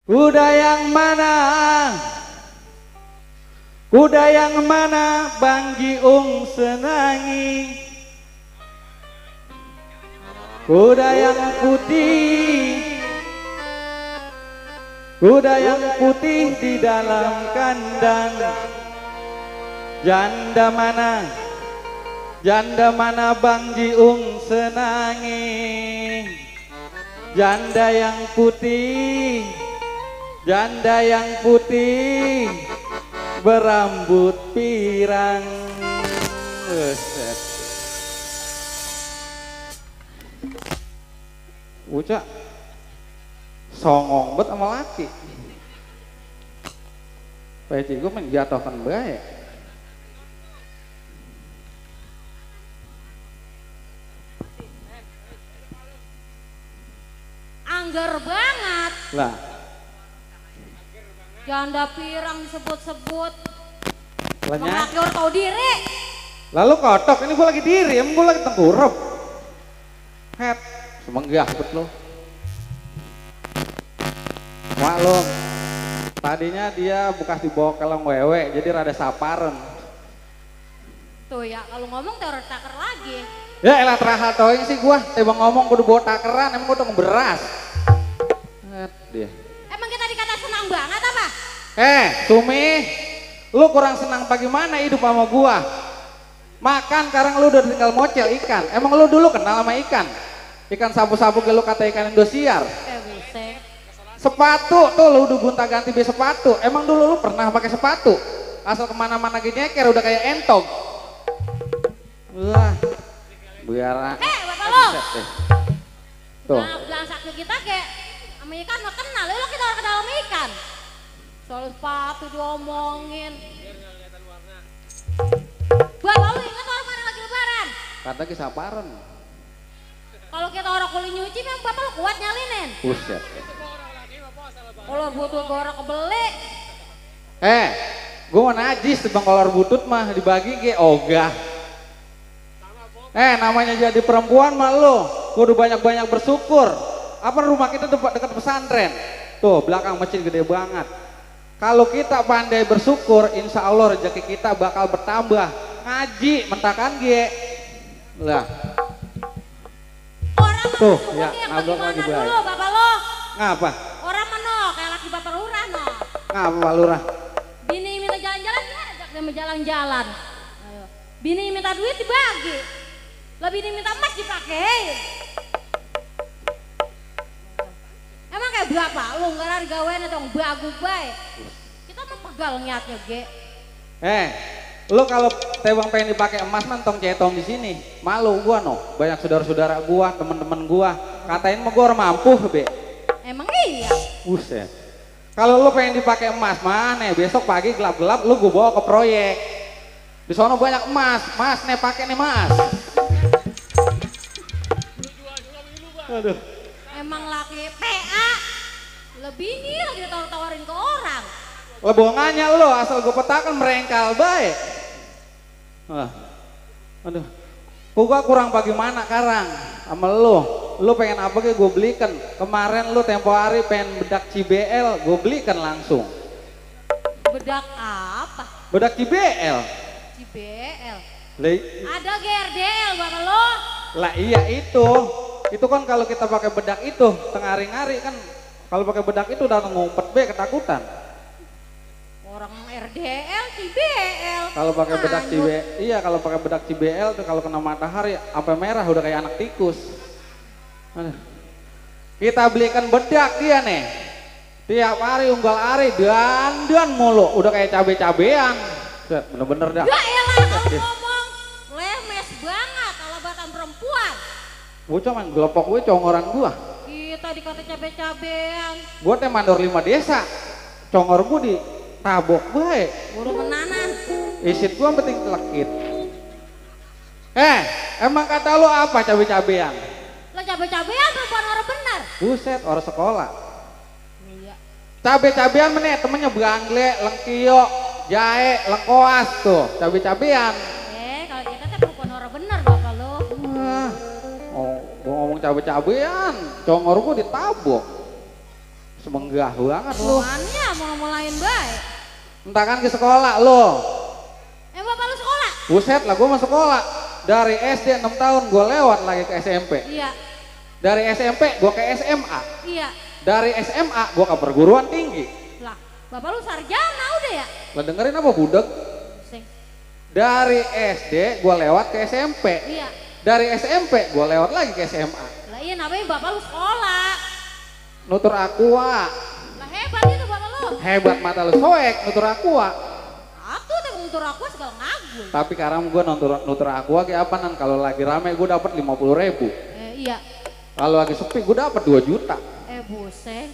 Kuda yang mana? Kuda yang mana Bang Giung senangi? Kuda yang putih, kuda yang putih di dalam kandang. Janda mana? Janda mana Bang Giung senangi? Janda yang putih, janda yang putih berambut pirang. Ucap songong bet sama laki. Peci gue menjatuhkan baik. Angger banget Lah, janda pirang disebut-sebut. lenyap. Laki tahu diri. Lalu kotok, ini gue lagi diri, emang gue lagi tengkurap. Het, semenggah bet lo. Maklum, tadinya dia bekas dibawa ke long wewe, jadi rada saparan. Tuh ya, kalau ngomong taker lagi. Ya elah terahal toing sih gua, tebang ngomong kudu bawa takeran, emang gua tuh beras. Dia. Emang kita dikata senang banget apa? Sumi, lu kurang senang bagaimana hidup sama gua? Makan sekarang lu udah tinggal mocel ikan. Emang lu dulu kenal sama ikan? Ikan sabu-sabu ke lu kata ikan Indosiar. Bisa. Sepatu tuh lu udah gonta-ganti beli sepatu. Emang dulu lu pernah pakai sepatu? Asal kemana-mana gini nyeker udah kayak entog. Wah, biar. Bapak lo. Tuh. Nah, bilang sakit kita kayak sama ikan nggak kenal. Lo kita orang ke dalam ikan. Soal sepatu diomongin. Bapak lo ingat orang mana lagi lebaran? Kata kisah paren. Kalau kita orang kulit nyuci, memang bapak lo kuat nyalinin. Buset. Kalau butuh orang kebeli. Gue mau najis di kolor butut mah dibagi ke ogah. Namanya jadi perempuan mah lo kudu banyak-banyak bersyukur. Apa rumah kita dekat pesantren? Tuh belakang masjid gede banget. Kalau kita pandai bersyukur, insya Allah rezeki kita bakal bertambah. Ngaji mentakan gie. Lah. Orang Tuh, ya, ngablok lagi dulu, bapak lo. Ngapa? Orang meno kayak laki bapak lurah no. Ngapa Pak Lurah? Bini minta jalan-jalan diajak dia jalan-jalan. Bini minta duit dibagi. Lah bini minta emas dipakai. Emang kayak berapa? Lu nggaran gawean dong bagu baik. Kita mau pegal niatnya ge. Lu kalau tebang pengen dipakai emas mantong cetong di sini. Malu gua no. Banyak saudara-saudara gua, teman-teman gua. Katain mah gua orang mampu be. Emang iya. Buset. Kalau lu pengen dipakai emas mana? Besok pagi gelap-gelap lu gua bawa ke proyek. Di sono banyak emas. Mas nih pakai nih mas. Aduh. Emang laki PA. Lebih nih lagi ditawar-tawarin ke orang. Lebongannya lo asal gue petakan merengkal baik. Aduh. Gua kurang bagaimana karang sama lo pengen apa ke gue belikan. Kemarin lo tempo hari pengen bedak CBL gue belikan langsung. Bedak apa? Bedak CBL. CBL. Ada GRDL bapak lo. Lah iya itu kan kalau kita pakai bedak itu tengah hari-hari kan kalau pakai bedak itu udah ngumpet be ketakutan. Orang RDL, CBL. Kalau pakai bedak CBL, iya kalau pakai bedak CBL tuh kalau kena matahari sampai merah udah kayak anak tikus. Aduh. Kita belikan bedak dia nih. Tiap hari unggal hari dandan mulu, udah kayak cabe-cabean. Bener-bener dah. Ya elah kamu ngomong lemes banget kalau batan perempuan. Gue cuman gelopok gue congoran gua. Kita dikata cabe-cabean. Gue teh mandor 5 desa. Congor gue di tabok baik. Buru menanan. Isit gua penting telekit. Emang kata lu apa cabe-cabean? Lah cabe-cabean perempuan orang benar. Buset, orang sekolah. Iya. Cabe-cabean meneh temennya berangle, lengkio, jahe, lengkoas tuh, cabe-cabean. Kalau kita teh perempuan orang benar bapak lo. Gua ngomong cabe-cabean, congor gua ditabok. Semenggah banget lu. Luannya mau ngomongin baik. Entah kan ke sekolah lo. Bapak lu sekolah? Buset lah gue masuk sekolah. Dari SD 6 tahun gue lewat lagi ke SMP. Iya. Dari SMP gue ke SMA. Iya. Dari SMA gue ke perguruan tinggi. Lah, bapak lu sarjana udah ya? Lah dengerin apa budek? Pusing. Dari SD gue lewat ke SMP. Iya. Dari SMP gue lewat lagi ke SMA. Lah iya namanya bapak lu sekolah. Nutur aqua. Lah hebat itu bapak lu. Hebat mata lu soek nutur aqua. Atuh teh ngutur aku segala ngagul. Tapi sekarang gue nutur aqua kayak apa nan? Kalau lagi rame gue dapat 50.000. Iya. Kalau lagi sepi gue dapat 2 juta. Buset.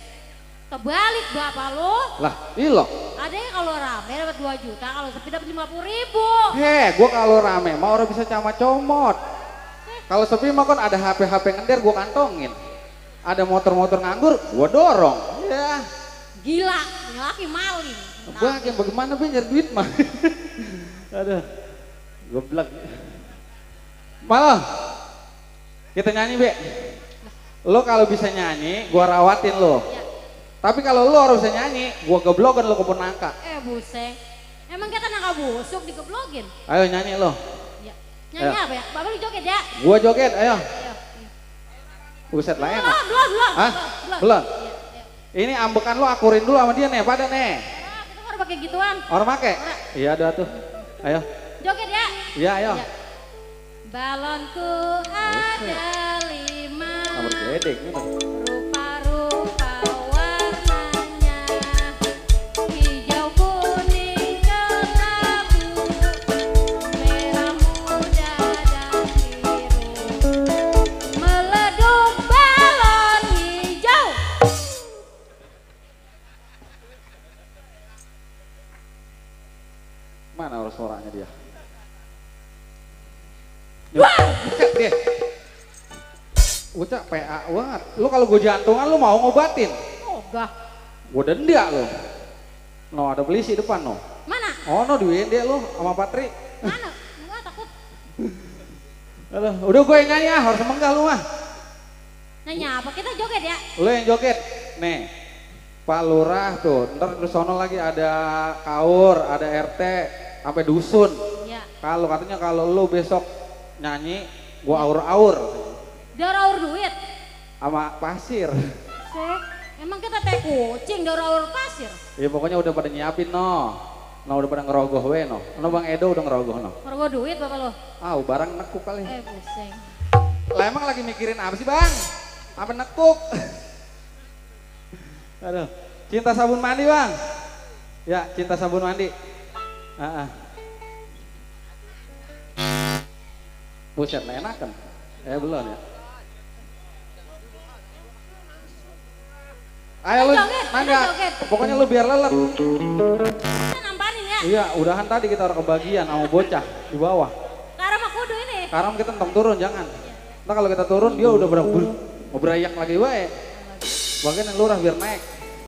Kebalik bapak lu. Lah ilo. Ada yang kalau rame dapat 2 juta, kalau sepi dapat 50.000. Gue kalau rame mah orang bisa cama comot. Kalau sepi mah kan ada HP ngender gue kantongin. Ada motor-motor nganggur gue dorong. Ya. Gila, ini laki maling. Bagian bagaimana be nyari duit mah. Aduh. Goblok. Malah. Kita nyanyi be. Lo kalau bisa nyanyi, gua rawatin lo. Ya. Tapi kalau lo harus bisa nyanyi, gua geblogan lo kebun nangka. Buseng. Emang kita nangka busuk dikeblogin? Ayo nyanyi lo. Ya. Nyanyi apa ya? Bapak lu joget ya? Gua joget, ayo. Ayo. Buset lah enak. Belum. Hah? Belum. Ini ambekan lo akurin dulu sama dia nih, pada nih. Kita baru pakai gituan. Orang make? Iya ada tuh. Ayo. Joget ya? Iya ayo. Ya. Balonku ada 5. Nomor gedek nih. Rupa-rupa warnanya, hijau kuning kelabu, merah muda dan biru, meleduk balon hijau. Mana orang suaranya dia? Wah! Buset deh. Ucap PA banget. Lu kalau gue jantungan lu mau ngobatin? Ogah. Gue denda lu. No ada polisi depan no. Mana? Oh no di WND lu sama Patri. Mana? Gua takut. Aduh, udah gue yang nyanyi ah, harus menggah lu mah. Nanya apa? Kita joget ya? Lu yang joget. Nih. Pak Lurah tuh, ntar di sono lagi ada kaur, ada RT, sampai dusun. Iya. Kalau katanya kalau lu besok nyanyi, gua aur-aur. Daur duit. Sama pasir. Emang kita teh kucing daur pasir. Ya pokoknya udah pada nyiapin no. No udah pada ngerogoh we no. No Bang Edo udah ngerogoh no. Ngerogoh duit bapak lo. Barang nekuk kali. Pusing. Lah emang lagi mikirin apa sih Bang? Apa nekuk? Aduh. Cinta sabun mandi Bang. Ya cinta sabun mandi. Buset lah enakan. Belum ya. Ayo lu, mangga. Pokoknya lu biar lelet. Kita nampanin ya. Iya, udahan tadi kita harus kebagian sama bocah di bawah. Sekarang mah kudu ini. Sekarang kita tentang turun, jangan. Ntar kalau kita turun dia udah berayak lagi wae. Bagian yang lurah biar naik.